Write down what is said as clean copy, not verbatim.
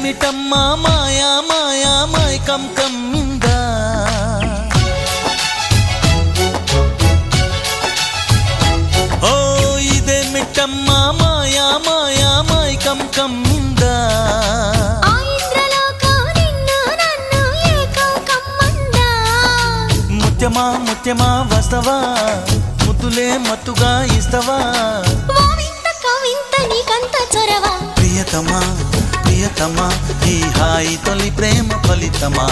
ఇదేమిటమ్మా మాయా మాయా మైకం కమ్మిందా ఓ ఇదేమిటమ్మా మాయా మాయా మైకం కమ్మిందా ముత్యమా ముత్యమా వస్తవా ముద్దులే మత్తుగా ఇస్తవా ప్రియతమా ప్రియతమా ఈ హాయి తొలి ప్రేమ ఫలితమా